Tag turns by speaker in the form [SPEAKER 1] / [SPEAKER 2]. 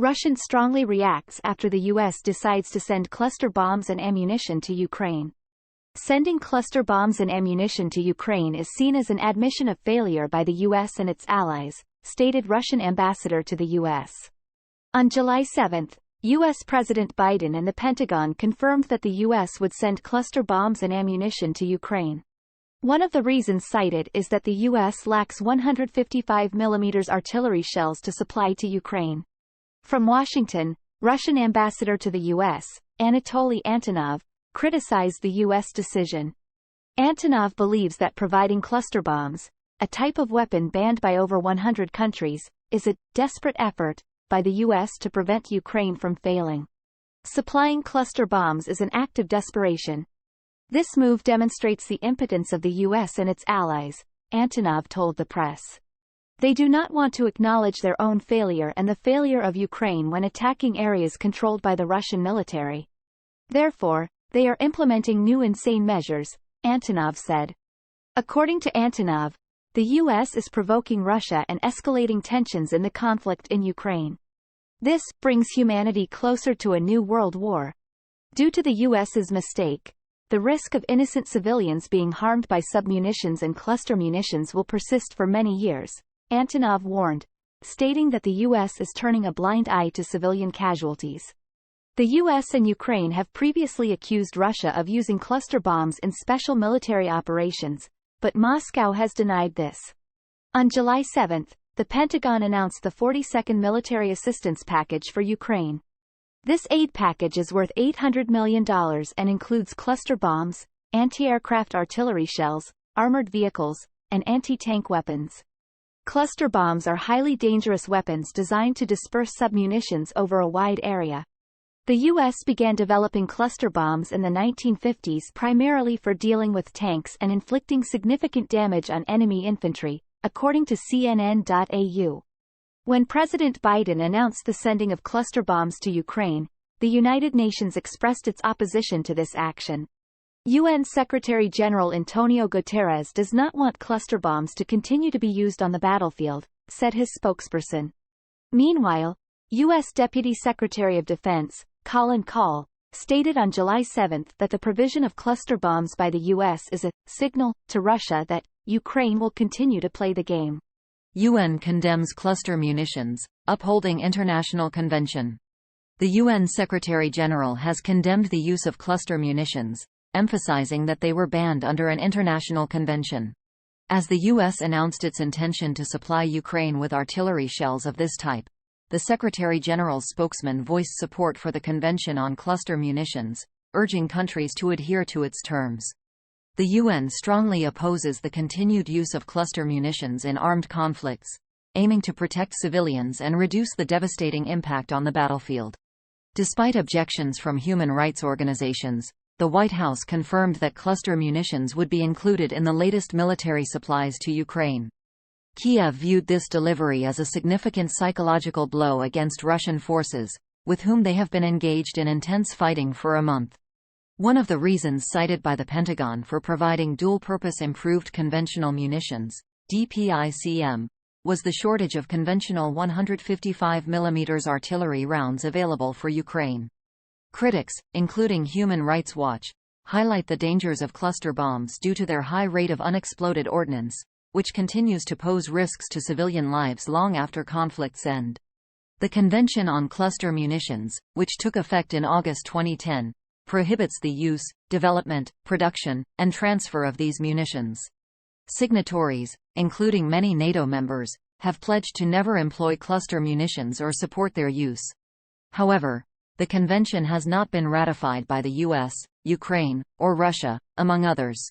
[SPEAKER 1] Russia strongly reacts after the U.S. decides to send cluster bombs and ammunition to Ukraine. Sending cluster bombs and ammunition to Ukraine is seen as an admission of failure by the U.S. and its allies, stated Russian ambassador to the U.S. On July 7, U.S. President Biden and the Pentagon confirmed that the U.S. would send cluster bombs and ammunition to Ukraine. One of the reasons cited is that the U.S. lacks 155 mm artillery shells to supply to Ukraine. From Washington, Russian ambassador to the U.S., Anatoly Antonov, criticized the U.S. decision. Antonov believes that providing cluster bombs, a type of weapon banned by over 100 countries, is a desperate effort by the U.S. to prevent Ukraine from failing. Supplying cluster bombs is an act of desperation. This move demonstrates the impotence of the U.S. and its allies, Antonov told the press. They do not want to acknowledge their own failure and the failure of Ukraine when attacking areas controlled by the Russian military. Therefore, they are implementing new insane measures, Antonov said. According to Antonov, the U.S. is provoking Russia and escalating tensions in the conflict in Ukraine. This brings humanity closer to a new world war. Due to the U.S.'s mistake, the risk of innocent civilians being harmed by submunitions and cluster munitions will persist for many years, Antonov warned, stating that the U.S. is turning a blind eye to civilian casualties. The U.S. and Ukraine have previously accused Russia of using cluster bombs in special military operations, but Moscow has denied this. On July 7, the Pentagon announced the 42nd Military Assistance Package for Ukraine. This aid package is worth $800 million and includes cluster bombs, anti-aircraft artillery shells, armored vehicles, and anti-tank weapons. Cluster bombs are highly dangerous weapons designed to disperse submunitions over a wide area. The U.S. began developing cluster bombs in the 1950s primarily for dealing with tanks and inflicting significant damage on enemy infantry, according to CNN.au. When President Biden announced the sending of cluster bombs to Ukraine, the United Nations expressed its opposition to this action. UN Secretary-General Antonio Guterres does not want cluster bombs to continue to be used on the battlefield, said his spokesperson. Meanwhile, U.S. Deputy Secretary of Defense, Colin Kahl, stated on July 7 that the provision of cluster bombs by the U.S. is a signal to Russia that Ukraine will continue to play the game.
[SPEAKER 2] UN condemns cluster munitions, upholding international convention. The UN Secretary-General has condemned the use of cluster munitions, emphasizing that they were banned under an international convention. As the U.S. announced its intention to supply Ukraine with artillery shells of this type, the Secretary-General's spokesman voiced support for the Convention on Cluster Munitions, urging countries to adhere to its terms. The UN strongly opposes the continued use of cluster munitions in armed conflicts, aiming to protect civilians and reduce the devastating impact on the battlefield. Despite objections from human rights organizations, the White House confirmed that cluster munitions would be included in the latest military supplies to Ukraine. Kiev viewed this delivery as a significant psychological blow against Russian forces, with whom they have been engaged in intense fighting for a month. One of the reasons cited by the Pentagon for providing dual-purpose improved conventional munitions, DPICM, was the shortage of conventional 155 mm artillery rounds available for Ukraine. Critics, including Human Rights Watch, highlight the dangers of cluster bombs due to their high rate of unexploded ordnance, which continues to pose risks to civilian lives long after conflicts end. The Convention on Cluster Munitions, which took effect in August 2010, prohibits the use, development, production, and transfer of these munitions. Signatories, including many NATO members, have pledged to never employ cluster munitions or support their use. However, the convention has not been ratified by the US, Ukraine, or Russia, among others.